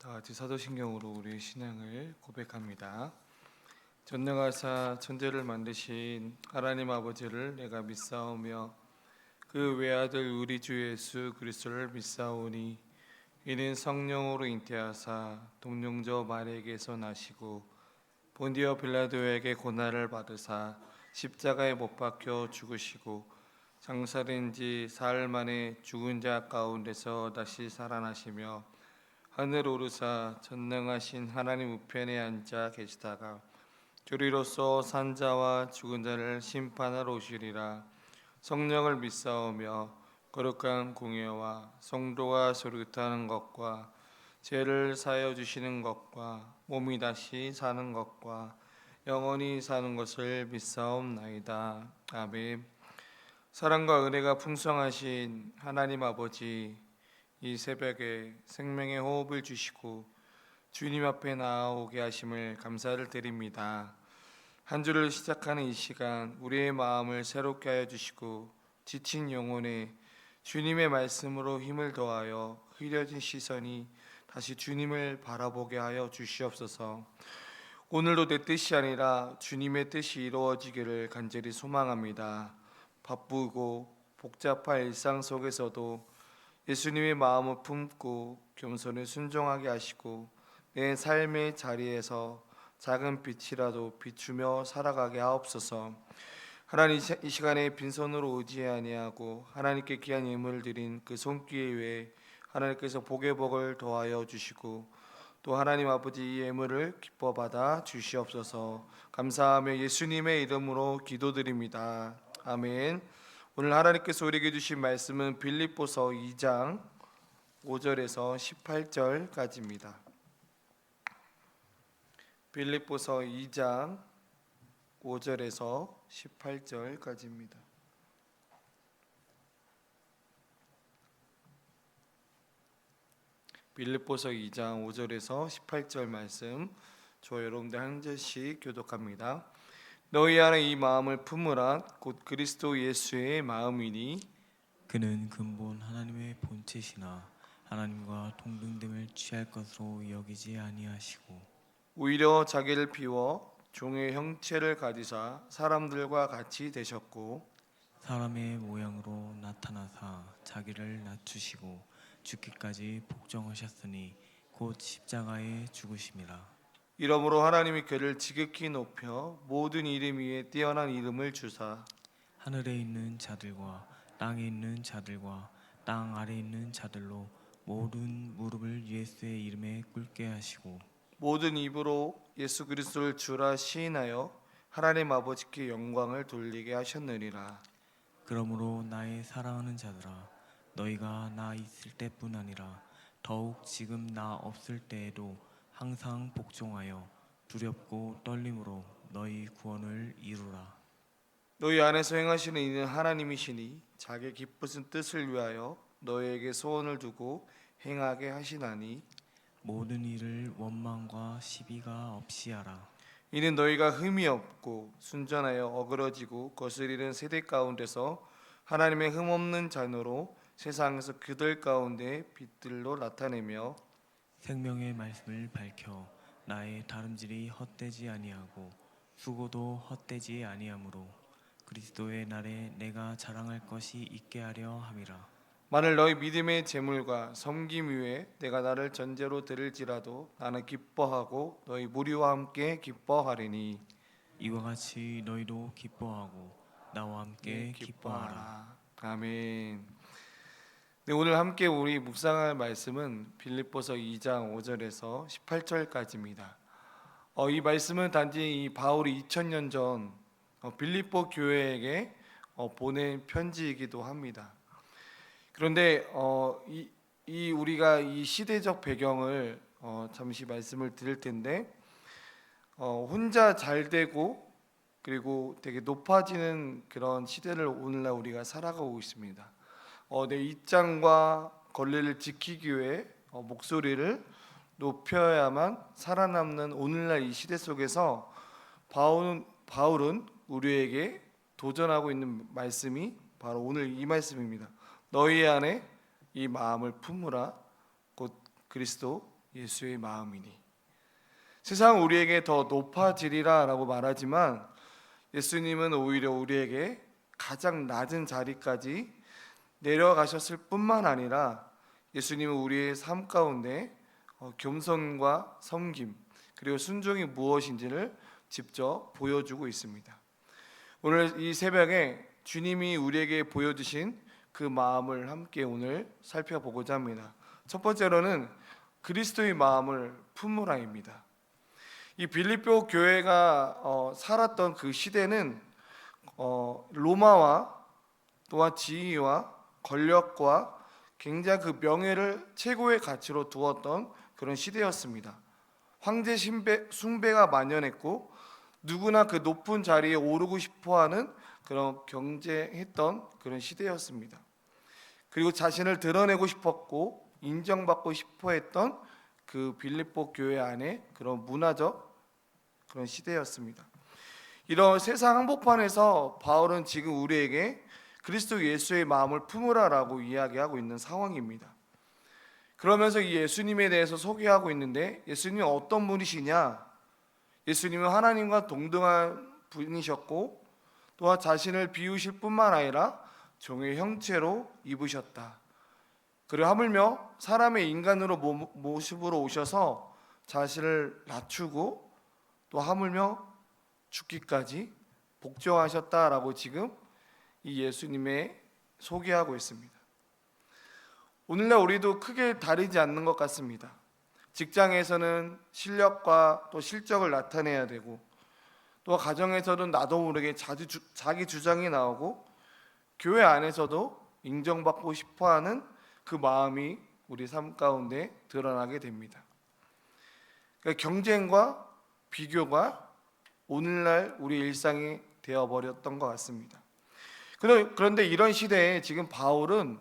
다 같이 사도신경으로 우리의 신앙을 고백합니다. 전능하사 천지를 만드신 하나님 아버지를 내가 믿사오며 그 외아들 우리 주 예수 그리스도를 믿사오니 이는 성령으로 잉태하사 동령저 마리아에게서 나시고 본디오 빌라도에게 고난을 받으사 십자가에 못 박혀 죽으시고 장사된 지 사흘 만에 죽은 자 가운데서 다시 살아나시며 하늘 오르사 전능하신 하나님 우편에 앉아 계시다가 교리로서 산자와 죽은 자를 심판하러 오시리라. 성령을 믿사오며 거룩한 공예와 성도가 소릇하는 것과 죄를 사하여 주시는 것과 몸이 다시 사는 것과 영원히 사는 것을 믿사옵나이다. 아멘. 사랑과 은혜가 풍성하신 하나님 아버지, 이 새벽에 생명의 호흡을 주시고 주님 앞에 나아오게 하심을 감사를 드립니다. 한 주를 시작하는 이 시간 우리의 마음을 새롭게 하여 주시고 지친 영혼에 주님의 말씀으로 힘을 더하여 흐려진 시선이 다시 주님을 바라보게 하여 주시옵소서. 오늘도 내 뜻이 아니라 주님의 뜻이 이루어지기를 간절히 소망합니다. 바쁘고 복잡한 일상 속에서도 예수님의 마음을 품고 겸손히 순종하게 하시고 내 삶의 자리에서 작은 빛이라도 비추며 살아가게 하옵소서. 하나님, 이 시간에 빈손으로 오지 아니하고 하나님께 귀한 예물을 드린 그 손길 외에 하나님께서 복의 복을 더하여 주시고 또 하나님 아버지 이 예물을 기뻐 받아 주시옵소서. 감사하며 예수님의 이름으로 기도드립니다. 아멘. 오늘 하나님께서 우리에게 주신 말씀은 빌립보서 2장 5절에서 18절까지입니다. 빌립보서 2장 5절에서 18절까지입니다. 빌립보서 2장 5절에서 18절 말씀, 저 여러분들 한 절씩 교독합니다. 너희 안에 이 마음을 품으라. 곧 그리스도 예수의 마음이니 그는 근본 하나님의 본체시나 하나님과 동등됨을 취할 것으로 여기지 아니하시고 오히려 자기를 비워 종의 형체를 가지사 사람들과 같이 되셨고 사람의 모양으로 나타나사 자기를 낮추시고 죽기까지 복종하셨으니 곧 십자가에 죽으심이라. 이러므로 하나님이 그를 지극히 높여 모든 이름 위에 뛰어난 이름을 주사 하늘에 있는 자들과 땅에 있는 자들과 땅 아래에 있는 자들로 모든 무릎을 예수의 이름에 꿇게 하시고 모든 입으로 예수 그리스도를 주라 시인하여 하나님 아버지께 영광을 돌리게 하셨느니라. 그러므로 나의 사랑하는 자들아 너희가 나 있을 때뿐 아니라 더욱 지금 나 없을 때에도 항상 복종하여 두렵고 떨림으로 너희 구원을 이루라. 너희 안에서 행하시는 이는 하나님이시니 자기 기쁘신 뜻을 위하여 너희에게 소원을 두고 행하게 하시나니 모든 일을 원망과 시비가 없이 하라. 이는 너희가 흠이 없고 순전하여 어그러지고 거스리는 세대 가운데서 하나님의 흠 없는 자녀로 세상에서 그들 가운데 빛들로 나타내며 생명의 말씀을 밝혀 나의 다름질이 헛되지 아니하고 수고도 헛되지 아니하므로 그리스도의 날에 내가 자랑할 것이 있게 하려 함이라. 만일 너희 믿음의 재물과 섬김 위에 내가 나를 전제로 드릴지라도 나는 기뻐하고 너희 무리와 함께 기뻐하리니 이와 같이 너희도 기뻐하고 나와 함께 기뻐하라. 아멘. 네, 오늘 함께 우리 묵상할 말씀은 빌립보서 2장 5절에서 18절까지입니다. 이 말씀은 단지 이 바울이 2000년 전 빌립보 교회에게 보낸 편지이기도 합니다. 그런데 우리가 이 시대적 배경을 잠시 말씀을 드릴 텐데 혼자 잘 되고 그리고 되게 높아지는 그런 시대를 오늘날 우리가 살아가고 있습니다. 내 입장과 권리를 지키기 위해 목소리를 높여야만 살아남는 오늘날 이 시대 속에서 바울은 우리에게 도전하고 있는 말씀이 바로 오늘 이 말씀입니다. 너희 안에 이 마음을 품으라. 곧 그리스도 예수의 마음이니. 세상 우리에게 더 높아지리라 라고 말하지만 예수님은 오히려 우리에게 가장 낮은 자리까지 내려가셨을 뿐만 아니라 예수님은 우리의 삶 가운데 겸손과 섬김 그리고 순종이 무엇인지를 직접 보여주고 있습니다. 오늘 이 새벽에 주님이 우리에게 보여주신 그 마음을 함께 오늘 살펴보고자 합니다. 첫 번째로는 그리스도의 마음을 품으라입니다. 이 빌립보 교회가 살았던 그 시대는 로마와 또한 지위와 권력과 굉장히 그 명예를 최고의 가치로 두었던 그런 시대였습니다. 황제 숭배가 만연했고 누구나 그 높은 자리에 오르고 싶어하는 그런 경쟁했던 그런 시대였습니다. 그리고 자신을 드러내고 싶었고 인정받고 싶어했던 그 빌립보 교회 안에 그런 문화적 그런 시대였습니다. 이런 세상 한복판에서 바울은 지금 우리에게 그리스도 예수의 마음을 품으라라고 이야기하고 있는 상황입니다. 그러면서 이 예수님에 대해서 소개하고 있는데 예수님은 어떤 분이시냐? 예수님은 하나님과 동등한 분이셨고 또한 자신을 비우실 뿐만 아니라 종의 형체로 입으셨다. 그리고 하물며 사람의 인간으로 모습으로 오셔서 자신을 낮추고 또 하물며 죽기까지 복종하셨다라고 지금 이 예수님의 소개하고 있습니다. 오늘날 우리도 크게 다르지 않는 것 같습니다. 직장에서는 실력과 또 실적을 나타내야 되고 또 가정에서는 나도 모르게 자기 주장이 나오고 교회 안에서도 인정받고 싶어하는 그 마음이 우리 삶 가운데 드러나게 됩니다. 그러니까 경쟁과 비교가 오늘날 우리 일상이 되어버렸던 것 같습니다. 그런데 이런 시대에 지금 바울은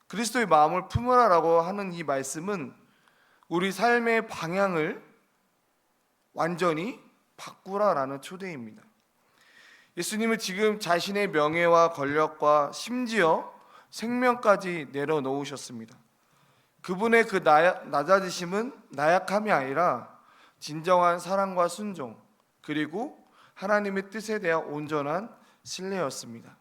그리스도의 마음을 품으라라고 하는 이 말씀은 우리 삶의 방향을 완전히 바꾸라라는 초대입니다. 예수님은 지금 자신의 명예와 권력과 심지어 생명까지 내려놓으셨습니다. 그분의 그 낮아지심은 나약함이 아니라 진정한 사랑과 순종 그리고 하나님의 뜻에 대한 온전한 신뢰였습니다.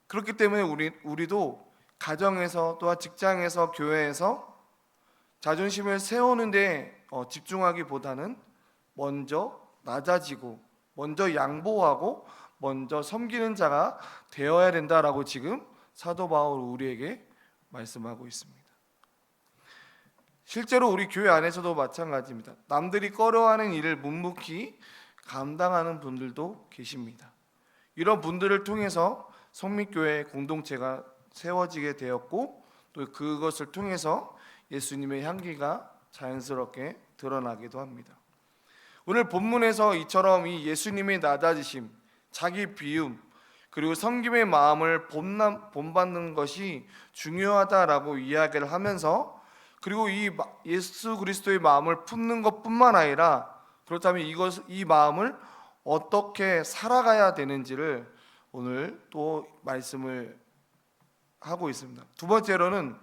그렇기 때문에 우리도 가정에서 또한 직장에서 교회에서 자존심을 세우는데 집중하기보다는 먼저 낮아지고 먼저 양보하고 먼저 섬기는 자가 되어야 된다라고 지금 사도 바울 우리에게 말씀하고 있습니다. 실제로 우리 교회 안에서도 마찬가지입니다. 남들이 꺼려하는 일을 묵묵히 감당하는 분들도 계십니다. 이런 분들을 통해서 성립교회 공동체가 세워지게 되었고 또 그것을 통해서 예수님의 향기가 자연스럽게 드러나기도 합니다. 오늘 본문에서 이처럼 이 예수님의 낮아지심, 자기 비움, 그리고 섬김의 마음을 본받는 것이 중요하다라고 이야기를 하면서 그리고 이 예수 그리스도의 마음을 품는 것뿐만 아니라 그렇다면 이 마음을 어떻게 살아가야 되는지를 오늘 또 말씀을 하고 있습니다. 두 번째로는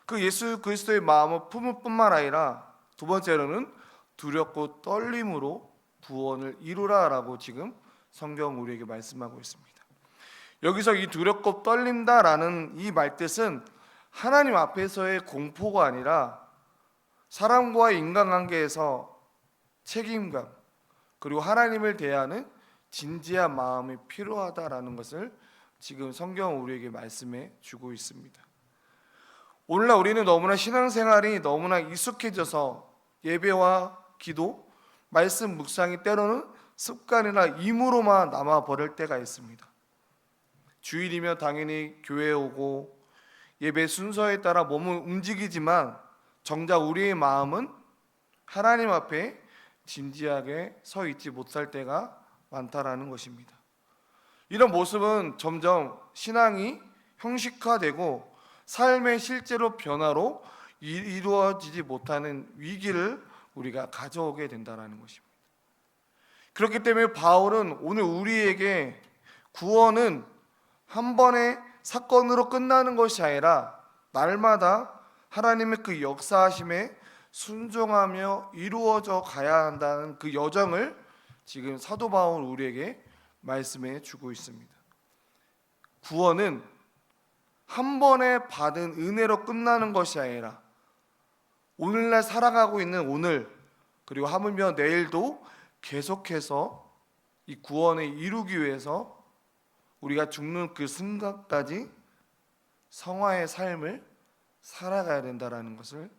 그 예수 그리스도의 마음을 품을 뿐만 아니라 두 번째로는 두렵고 떨림으로 구원을 이루라라고 지금 성경 우리에게 말씀하고 있습니다. 여기서 이 두렵고 떨린다라는 이 말뜻은 하나님 앞에서의 공포가 아니라 사람과 인간관계에서 책임감 그리고 하나님을 대하는 진지한 마음이 필요하다라는 것을 지금 성경은 우리에게 말씀해 주고 있습니다. 오늘날 우리는 너무나 신앙생활이 너무나 익숙해져서 예배와 기도, 말씀 묵상이 때로는 습관이나 임무로만 남아버릴 때가 있습니다. 주일이면 당연히 교회에 오고 예배 순서에 따라 몸을 움직이지만 정작 우리의 마음은 하나님 앞에 진지하게 서 있지 못할 때가 많다라는 것입니다. 이런 모습은 점점 신앙이 형식화되고 삶의 실제로 변화로 이루어지지 못하는 위기를 우리가 가져오게 된다는 것입니다. 그렇기 때문에 바울은 오늘 우리에게 구원은 한 번의 사건으로 끝나는 것이 아니라 날마다 하나님의 그 역사하심에 순종하며 이루어져 가야 한다는 그 여정을 지금 사도 바울 우리에게 말씀해 주고 있습니다. 구원은 한 번에 받은 은혜로 끝나는 것이 아니라 오늘날 살아가고 있는 오늘, 그리고 하물며 내일도 계속해서 이 구원을 이루기 위해서 우리가 죽는 그 순간까지 성화의 삶을 살아가야 된다라는 것을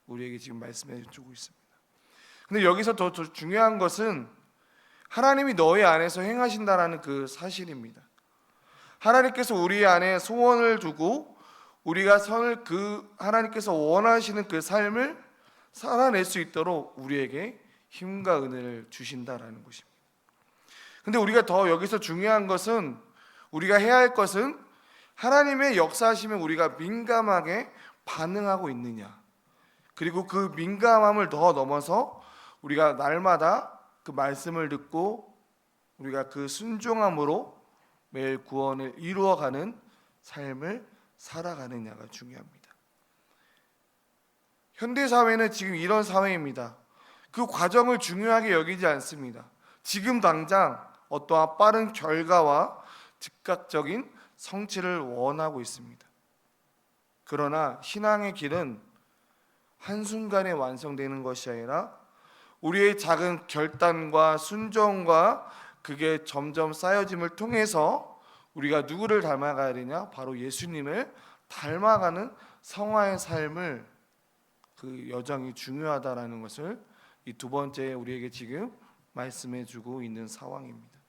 우리에게 지금 말씀해 주고 있습니다. 근데 여기서 더 중요한 것은 하나님이 너희 안에서 행하신다라는 그 사실입니다. 하나님께서 우리 안에 소원을 두고 우리가 그 하나님께서 원하시는 그 삶을 살아낼 수 있도록 우리에게 힘과 은혜를 주신다라는 것입니다. 근데 우리가 더 여기서 중요한 것은, 우리가 해야 할 것은 하나님의 역사하심에 우리가 민감하게 반응하고 있느냐, 그리고 그 민감함을 더 넘어서 우리가 날마다 그 말씀을 듣고 우리가 그 순종함으로 매일 구원을 이루어가는 삶을 살아가느냐가 중요합니다. 현대사회는 지금 이런 사회입니다. 그 과정을 중요하게 여기지 않습니다. 지금 당장 어떠한 빠른 결과와 즉각적인 성취를 원하고 있습니다. 그러나 신앙의 길은 한순간에 완성되는 것이 아니라 우리의 작은 결단과 순종과 그게 점점 쌓여짐을 통해서 우리가 누구를 닮아가야 되냐? 바로 예수님을 닮아가는 성화의 삶을, 그 여정이 중요하다라는 것을 이 두 번째 우리에게 지금 말씀해 주고 있는 상황입니다.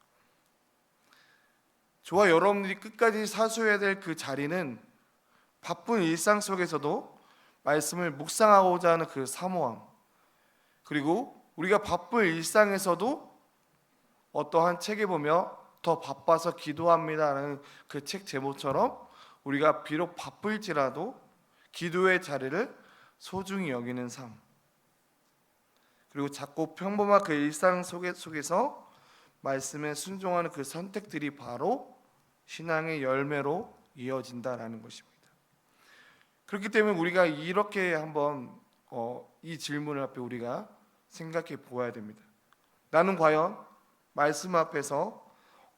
저와 여러분들이 끝까지 사수해야 될 그 자리는 바쁜 일상 속에서도 말씀을 묵상하고자 하는 그 사모함, 그리고 우리가 바쁜 일상에서도 어떠한 책에 보며 더 바빠서 기도합니다라는 그 책 제목처럼 우리가 비록 바쁠지라도 기도의 자리를 소중히 여기는 삶, 그리고 작고 평범한 그 일상 속에서 말씀에 순종하는 그 선택들이 바로 신앙의 열매로 이어진다라는 것입니다. 그렇기 때문에 우리가 이렇게 한번 이 질문을 앞에 우리가 생각해 보아야 됩니다. 나는 과연 말씀 앞에서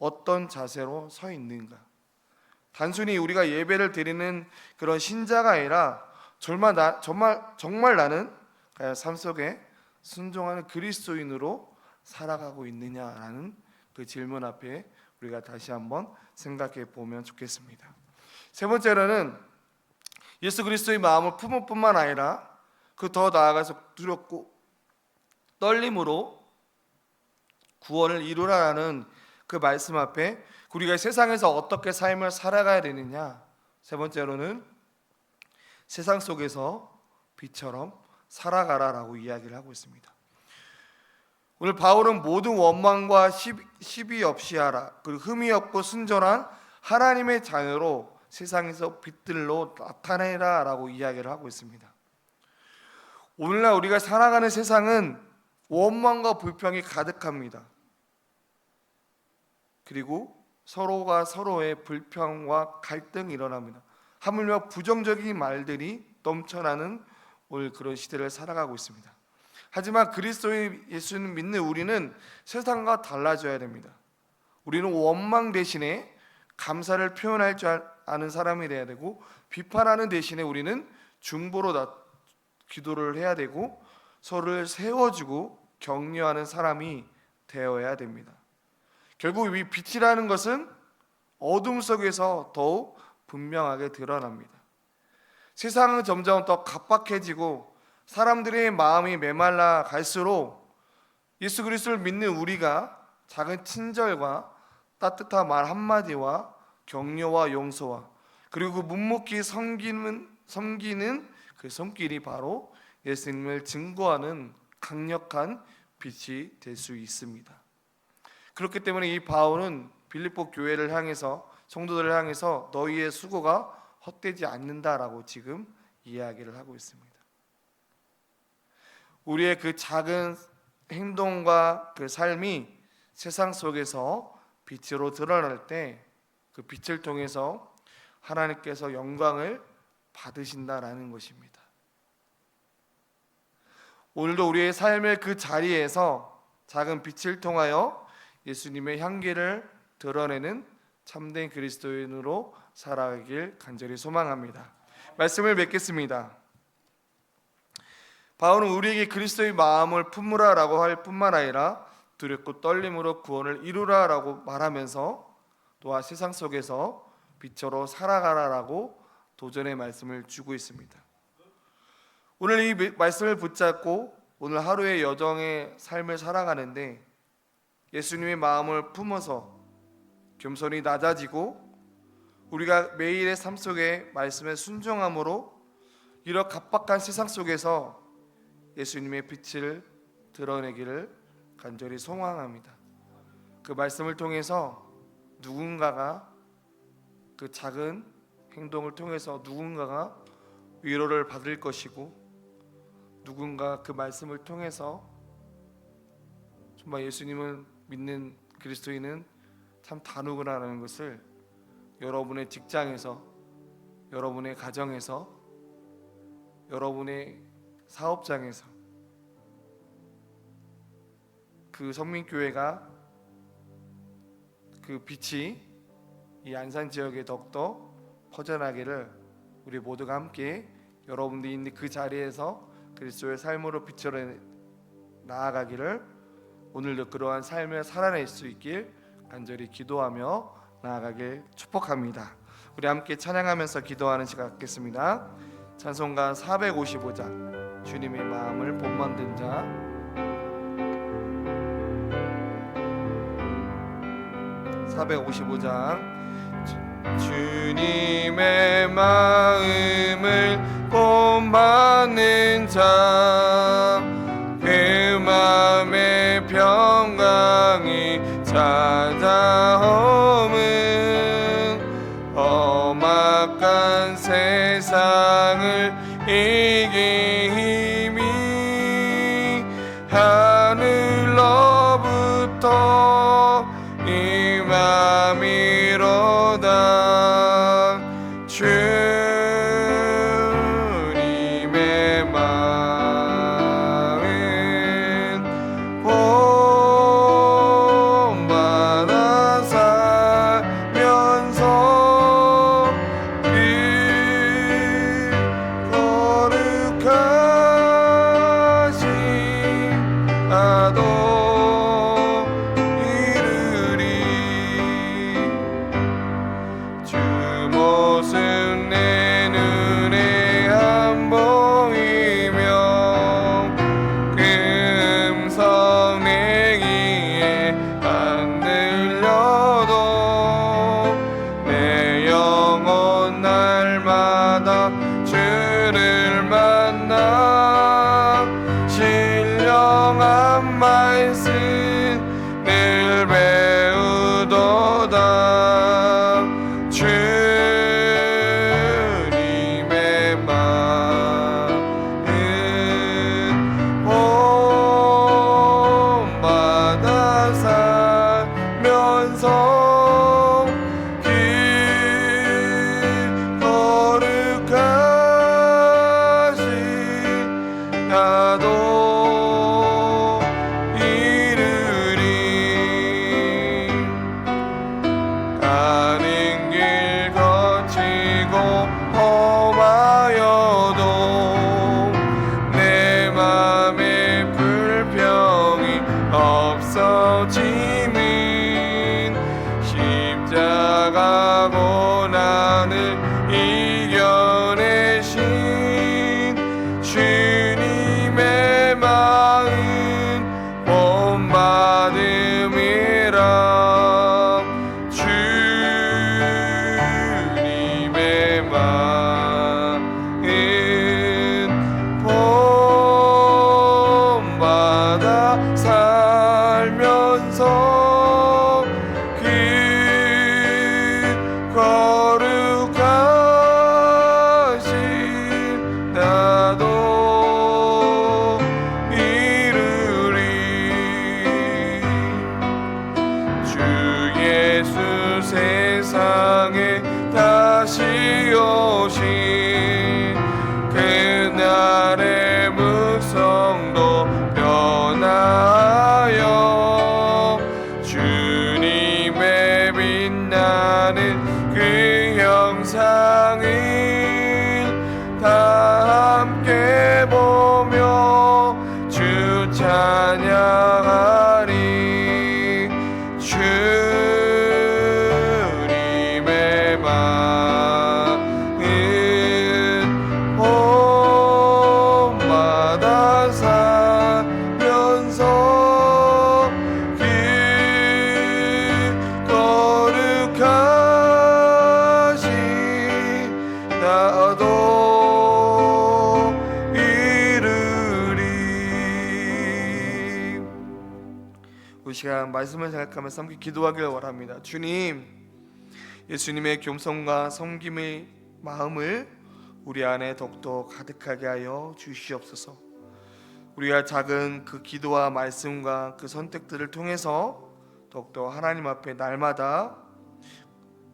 어떤 자세로 서 있는가? 단순히 우리가 예배를 드리는 그런 신자가 아니라 정말 나는 삶 속에 순종하는 그리스도인으로 살아가고 있느냐라는 그 질문 앞에 우리가 다시 한번 생각해 보면 좋겠습니다. 세 번째로는 예수 그리스도의 마음을 품을 뿐만 아니라 그 더 나아가서 두렵고 떨림으로 구원을 이루라는 그 말씀 앞에 우리가 세상에서 어떻게 삶을 살아가야 되느냐, 세 번째로는 세상 속에서 빛처럼 살아가라라고 이야기를 하고 있습니다. 오늘 바울은 모든 원망과 시비 없이 하라, 그리고 흠이 없고 순전한 하나님의 자녀로 세상에서 빛들로 나타내라라고 이야기를 하고 있습니다. 오늘날 우리가 살아가는 세상은 원망과 불평이 가득합니다. 그리고 서로가 서로의 불평과 갈등이 일어납니다. 하물며 부정적인 말들이 넘쳐나는 오늘 그런 시대를 살아가고 있습니다. 하지만 그리스도의 예수를 믿는 우리는 세상과 달라져야 됩니다. 우리는 원망 대신에 감사를 표현할 줄 아는 사람이 되어야 되고, 비판하는 대신에 우리는 중보로 기도를 해야 되고, 서로를 세워주고 격려하는 사람이 되어야 됩니다. 결국 이 빛이라는 것은 어둠 속에서 더욱 분명하게 드러납니다. 세상은 점점 더 각박해지고 사람들의 마음이 메말라 갈수록 예수 그리스도를 믿는 우리가 작은 친절과 따뜻한 말 한마디와 격려와 용서와 그리고 묵묵히 섬기는 그 손길이 바로 예수님을 증거하는 강력한 빛이 될 수 있습니다. 그렇기 때문에 이 바울은 빌립보 교회를 향해서, 성도들을 향해서 너희의 수고가 헛되지 않는다라고 지금 이야기를 하고 있습니다. 우리의 그 작은 행동과 그 삶이 세상 속에서 빛으로 드러날 때 그 빛을 통해서 하나님께서 영광을 받으신다라는 것입니다. 오늘도 우리의 삶의 그 자리에서 작은 빛을 통하여 예수님의 향기를 드러내는 참된 그리스도인으로 살아가길 간절히 소망합니다. 말씀을 맺겠습니다. 바울은 우리에게 그리스도의 마음을 품으라라고 할 뿐만 아니라 두렵고 떨림으로 구원을 이루라라고 말하면서 또한 세상 속에서 빛으로 살아가라라고 도전의 말씀을 주고 있습니다. 오늘 이 말씀을 붙잡고 오늘 하루의 여정의 삶을 살아가는데 예수님의 마음을 품어서 겸손히 낮아지고 우리가 매일의 삶 속에 말씀에 순종함으로 이런 각박한 세상 속에서 예수님의 빛을 드러내기를 간절히 소망합니다. 그 말씀을 통해서 누군가가 그 작은 행동을 통해서 누군가가 위로를 받을 것이고 누군가 그 말씀을 통해서 정말 예수님을 믿는 그리스도인은 참 다누구나라는 것을 여러분의 직장에서, 여러분의 가정에서, 여러분의 사업장에서 그 성민교회가 그 빛이 이 안산 지역에 더욱더 퍼져나기를 우리 모두가 함께 여러분들이 있는 그 자리에서 그리스도의 삶으로 빛으로 나아가기를 오늘도 그러한 삶을 살아낼 수 있길 간절히 기도하며 나아가길 축복합니다. 우리 함께 찬양하면서 기도하는 시간 갖겠습니다. 찬송가 455장 주님의 마음을 본 만든 자. 455장 주님의 마음을 본받는 자, 그 마음의 평강이 찾아오는 험악한 세상을 이긴 힘이 하늘로부터 임함이로다. 주님의 마음은 본받아 살면서 그 거룩하신 나도 모습 내 눈에 안 보이며 그 음성 내 귀에 안 들려도 내 영혼 날마다 주를 만나 신령한 말씀 늘 배우도다. 주님의 마음은 본받아 살면서 그 거룩하신 나도 이르리. 가는 길 거치고 험하여도 내 맘에 불평이 없어지면 십자가 고난을 이겨내신 주님의 마음 본받음이라. 주님의 마음은 본받아 살면서 그 거룩하신 나도 이루리. 주 예수 세상에 다시 오신 그날의 묵성도 하는 그 형상을 다 함께 보며 주 찬양하리. 주님의 마음은 봄마다 살면서 그 거룩하신 나도 이르리. 우리 시간 말씀을 생각하면서 함께 기도하기를 원합니다. 주님, 예수님의 겸손과 섬김의 마음을 우리 안에 더욱더 가득하게 하여 주시옵소서. 우리가 작은 그 기도와 말씀과 그 선택들을 통해서 더욱더 하나님 앞에 날마다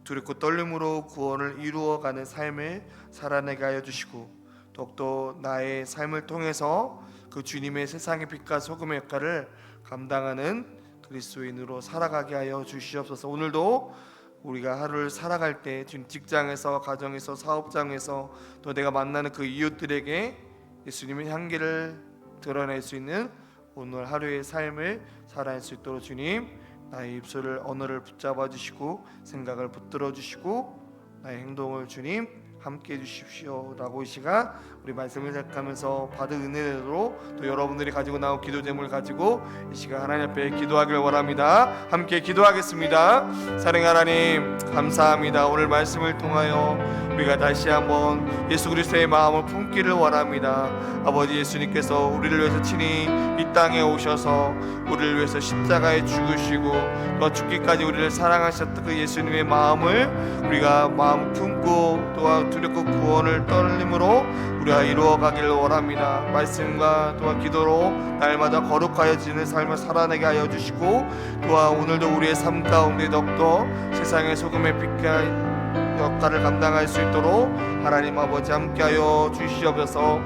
두렵고 떨림으로 구원을 이루어가는 삶을 살아내게 하여 주시고, 더욱더 나의 삶을 통해서 그 주님의 세상의 빛과 소금의 역할을 감당하는 그리스도인으로 살아가게 하여 주시옵소서. 오늘도 우리가 하루를 살아갈 때 직장에서, 가정에서, 사업장에서, 또 내가 만나는 그 이웃들에게 예수님의 향기를 드러낼 수 있는 오늘 하루의 삶을 살아낼 수 있도록 주님, 나의 입술을, 언어를 붙잡아 주시고 생각을 붙들어 주시고 나의 행동을 주님 함께 해주십시오 라고 이 시간 우리 말씀을 생각하면서 받은 은혜대로 또 여러분들이 가지고 나온 기도 제목을 가지고 이 시간 하나님 앞에 기도하기를 원합니다. 함께 기도하겠습니다. 사랑하는 하나님, 감사합니다. 오늘 말씀을 통하여 우리가 다시 한번 예수 그리스도의 마음을 품기를 원합니다. 아버지, 예수님께서 우리를 위해서 친히 이 땅에 오셔서 우리를 위해서 십자가에 죽으시고 또 죽기까지 우리를 사랑하셨던 그 예수님의 마음을 우리가 마음 품고 또한 두렵고 구원을 떨림으로 우리가 이루어가기를 원합니다. 말씀과 또한 기도로 날마다 거룩하여지는 삶을 살아내게 하여 주시고, 또한 오늘도 우리의 삶 가운데 더욱더 세상의 소금의 빛과 역할을 감당할 수 있도록 하나님 아버지 함께하여 주시옵소서.